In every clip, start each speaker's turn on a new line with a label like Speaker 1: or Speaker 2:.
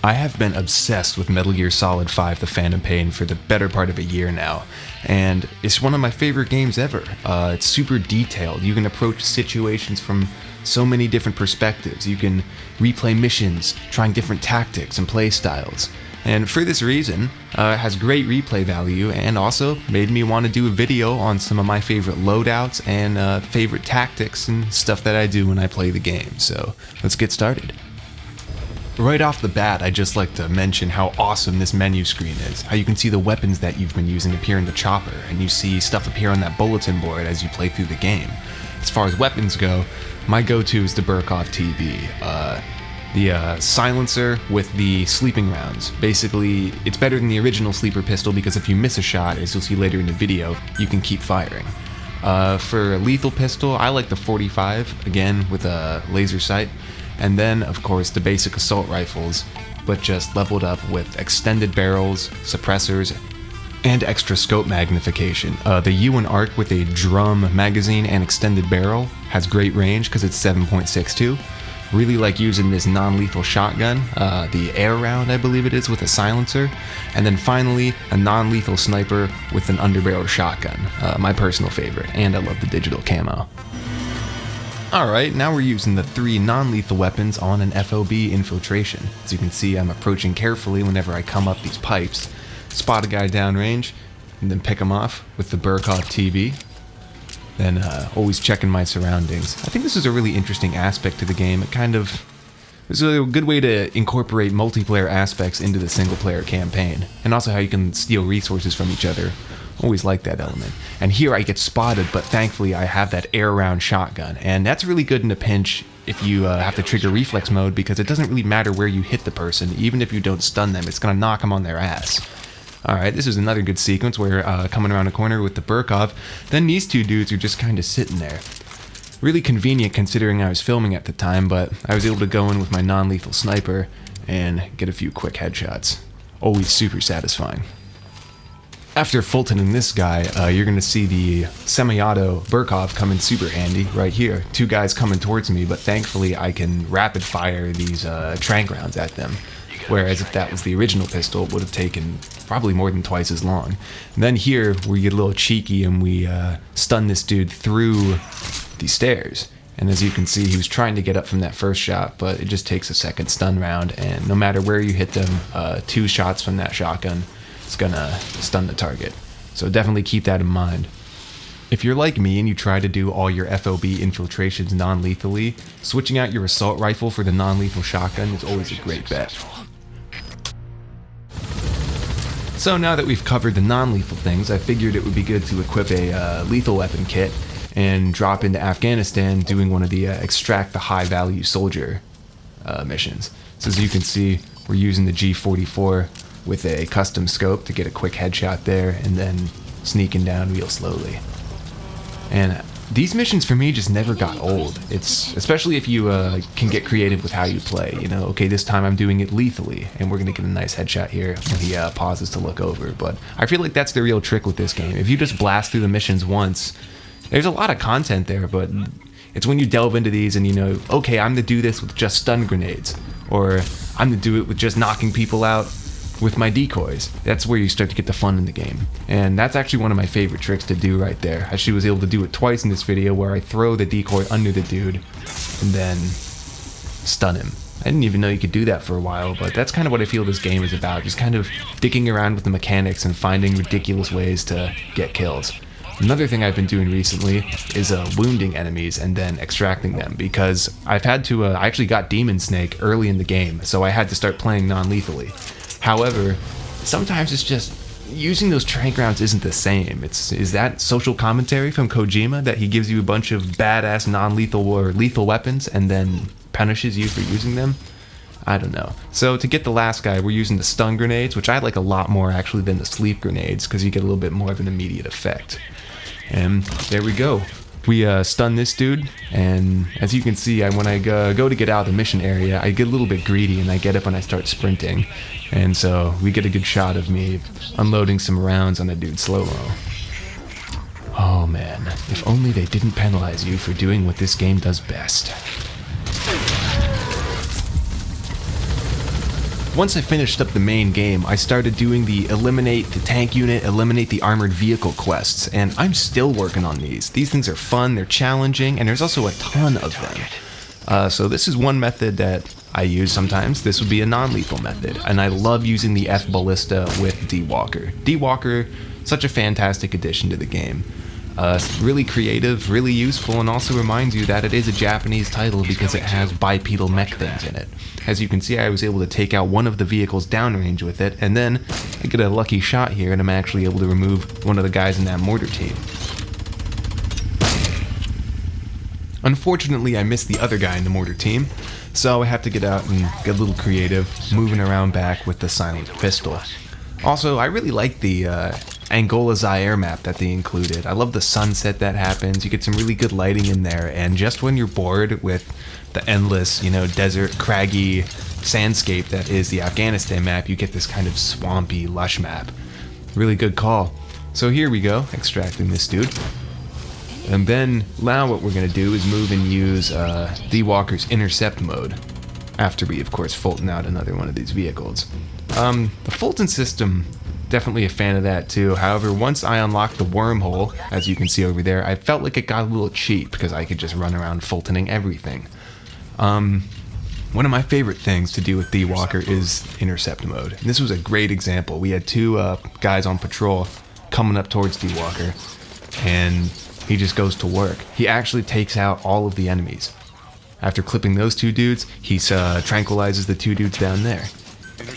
Speaker 1: I have been obsessed with Metal Gear Solid 5 The Phantom Pain for the better part of a year now, and it's one of my favorite games ever. It's super detailed. You can approach situations from so many different perspectives. You can replay missions, trying different tactics and play styles. And for this reason, it has great replay value and also made me want to do a video on some of my favorite loadouts and favorite tactics and stuff that I do when I play the game. So let's get started. Right off the bat, I'd just like to mention how awesome this menu screen is. How you can see the weapons that you've been using appear in the chopper, and you see stuff appear on that bulletin board as you play through the game. As far as weapons go, my go-to is the Burkov TB. The silencer with the sleeping rounds. Basically, it's better than the original sleeper pistol because if you miss a shot, as you'll see later in the video, you can keep firing. For a lethal pistol, I like the 45, again with a laser sight. And then, of course, the basic assault rifles, but just leveled up with extended barrels, suppressors, and extra scope magnification. The U and Arc with a drum magazine and extended barrel has great range because it's 7.62. Really like using this non-lethal shotgun, the air round I believe it is, with a silencer. And then finally, a non-lethal sniper with an underbarrel shotgun, my personal favorite, and I love the digital camo. Alright, now we're using the 3 non-lethal weapons on an FOB infiltration. As you can see, I'm approaching carefully whenever I come up these pipes, spot a guy downrange, and then pick him off with the Burkov TB. Then always checking my surroundings. I think this is a really interesting aspect to the game. It's a good way to incorporate multiplayer aspects into the single-player campaign, and also how you can steal resources from each other. Always like that element. And here I get spotted, but thankfully I have that air round shotgun, and that's really good in a pinch if you have to trigger reflex mode, because it doesn't really matter where you hit the person. Even if you don't stun them, it's gonna knock them on their ass. Alright, this is another good sequence where coming around a corner with the Burkov, then these two dudes are just kind of sitting there. Really convenient considering I was filming at the time, but I was able to go in with my non-lethal sniper and get a few quick headshots. Always super satisfying. After Fultoning this guy, you're going to see the semi-auto Burkov come in super handy right here. 2 guys coming towards me, but thankfully I can rapid fire these tranq rounds at them. Whereas if that was the original pistol, it would have taken probably more than twice as long. And then here, we get a little cheeky and we stun this dude through the stairs. And as you can see, he was trying to get up from that first shot, but it just takes a second stun round, and no matter where you hit them, 2 shots from that shotgun, it's gonna stun the target. So definitely keep that in mind. If you're like me and you try to do all your FOB infiltrations non-lethally, switching out your assault rifle for the non-lethal shotgun is always a great bet. So now that we've covered the non-lethal things, I figured it would be good to equip a lethal weapon kit and drop into Afghanistan doing one of the extract the high value soldier missions. So as you can see, we're using the G44 with a custom scope to get a quick headshot there, and then sneaking down real slowly. And these missions for me just never got old. It's especially if you can get creative with how you play. You know, okay, this time I'm doing it lethally, and we're gonna get a nice headshot here when he pauses to look over. But I feel like that's the real trick with this game. If you just blast through the missions once, there's a lot of content there, but it's when you delve into these and you know, okay, I'm gonna do this with just stun grenades, or I'm gonna do it with just knocking people out with my decoys. That's where you start to get the fun in the game. And that's actually one of my favorite tricks to do right there. I actually was able to do it twice in this video, where I throw the decoy under the dude and then stun him. I didn't even know you could do that for a while, but that's kind of what I feel this game is about. Just kind of digging around with the mechanics and finding ridiculous ways to get kills. Another thing I've been doing recently is wounding enemies and then extracting them, because I've had to, I actually got Demon Snake early in the game, so I had to start playing non-lethally. However, sometimes it's just using those tranq rounds isn't the same. Is that social commentary from Kojima, that he gives you a bunch of badass non-lethal or lethal weapons and then punishes you for using them? I don't know. So to get the last guy, we're using the stun grenades, which I like a lot more actually than the sleep grenades, because you get a little bit more of an immediate effect. And there we go. We stun this dude, and as you can see, when I go to get out of the mission area, I get a little bit greedy and I get up and I start sprinting. And so we get a good shot of me unloading some rounds on a dude slow-mo. Oh man, if only they didn't penalize you for doing what this game does best. Once I finished up the main game, I started doing the eliminate the tank unit, eliminate the armored vehicle quests, and I'm still working on these. These things are fun, they're challenging, and there's also a ton of them. So this is one method that I use sometimes. This would be a non-lethal method, and I love using the F Ballista with D-Walker. D-Walker, such a fantastic addition to the game. Really creative, really useful, and also reminds you that it is a Japanese title because it has bipedal mech things in it. As you can see, I was able to take out one of the vehicles downrange with it, and then I get a lucky shot here, and I'm actually able to remove one of the guys in that mortar team. Unfortunately, I missed the other guy in the mortar team, so I have to get out and get a little creative, moving around back with the silent pistol. Also, I really like the Angola Zaire map that they included. I love the sunset that happens. You get some really good lighting in there, and just when you're bored with the endless, desert, craggy sandscape that is the Afghanistan map, you get this kind of swampy, lush map. Really good call. So here we go, extracting this dude. And then, now what we're going to do is move and use D-Walker's intercept mode, after we, of course, Fulton out another one of these vehicles. The Fulton system, definitely a fan of that too. However, once I unlocked the wormhole, as you can see over there, I felt like it got a little cheap because I could just run around Fultoning everything. One of my favorite things to do with D-Walker is intercept mode. And this was a great example. We had two guys on patrol coming up towards D-Walker, and he just goes to work. He actually takes out all of the enemies. After clipping those two dudes, he tranquilizes the two dudes down there.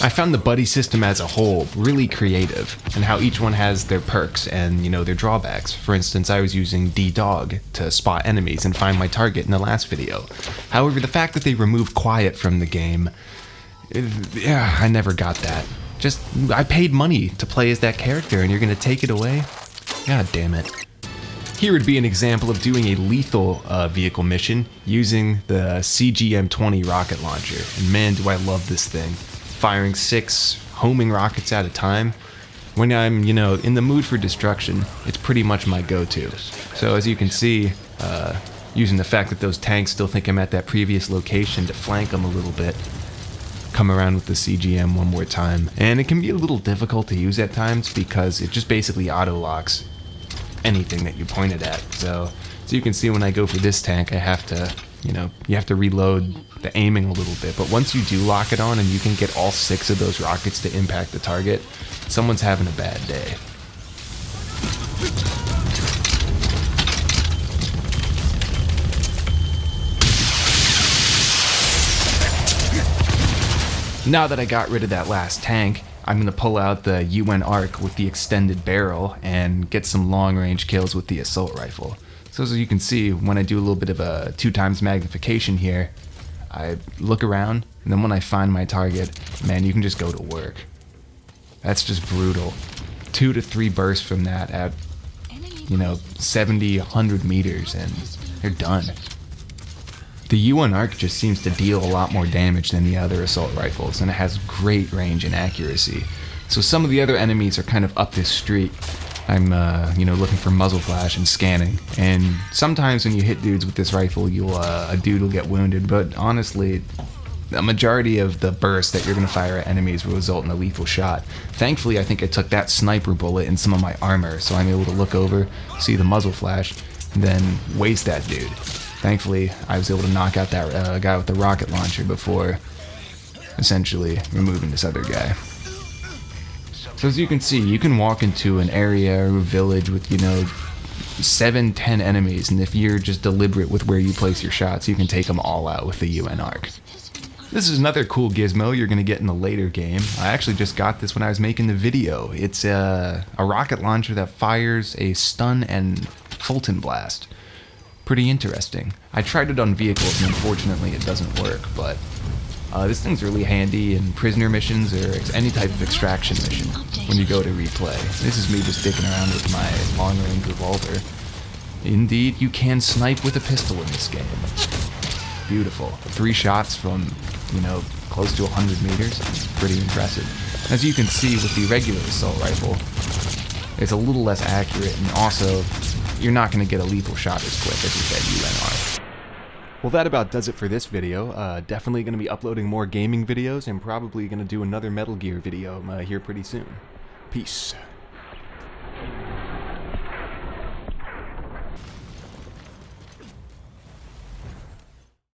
Speaker 1: I found the buddy system as a whole really creative, and how each one has their perks and, their drawbacks. For instance, I was using D-Dog to spot enemies and find my target in the last video. However, the fact that they removed Quiet from the game, I never got that. I paid money to play as that character, and you're gonna take it away? God damn it. Here would be an example of doing a lethal vehicle mission using the CGM-20 rocket launcher. And man, do I love this thing. Firing 6 homing rockets at a time. When I'm, in the mood for destruction, it's pretty much my go-to. So as you can see, using the fact that those tanks still think I'm at that previous location to flank them a little bit, come around with the CGM one more time. And it can be a little difficult to use at times because it just basically auto-locks anything that you pointed at. So you can see when I go for this tank, I have to, you have to reload the aiming a little bit. But once you do lock it on and you can get all 6 of those rockets to impact the target, someone's having a bad day. Now that I got rid of that last tank, I'm going to pull out the UN ARC with the extended barrel and get some long-range kills with the assault rifle. So as you can see, when I do a little bit of a 2x magnification here, I look around, and then when I find my target, man, you can just go to work. That's just brutal. 2 to 3 bursts from that at, 70, 100 meters, and they're done. The UN ARC just seems to deal a lot more damage than the other assault rifles, and it has great range and accuracy. So some of the other enemies are kind of up this street. I'm, looking for muzzle flash and scanning. And sometimes when you hit dudes with this rifle, a dude will get wounded. But honestly, the majority of the bursts that you're going to fire at enemies will result in a lethal shot. Thankfully, I think I took that sniper bullet in some of my armor, so I'm able to look over, see the muzzle flash, and then waste that dude. Thankfully, I was able to knock out that guy with the rocket launcher before essentially removing this other guy. So as you can see, you can walk into an area or a village with, 7, 10 enemies, and if you're just deliberate with where you place your shots, you can take them all out with the UN ARC. This is another cool gizmo you're going to get in a later game. I actually just got this when I was making the video. It's a rocket launcher that fires a stun and Fulton blast. Pretty interesting. I tried it on vehicles and unfortunately it doesn't work, but this thing's really handy in prisoner missions or any type of extraction mission when you go to replay. This is me just dicking around with my long-range revolver. Indeed, you can snipe with a pistol in this game. Beautiful. 3 shots from, close to 100 meters. Pretty impressive. As you can see with the regular assault rifle, it's a little less accurate, and also you're not going to get a lethal shot as quick as with that UN ARC. Well, that about does it for this video. Definitely going to be uploading more gaming videos and probably going to do another Metal Gear video here pretty soon. Peace.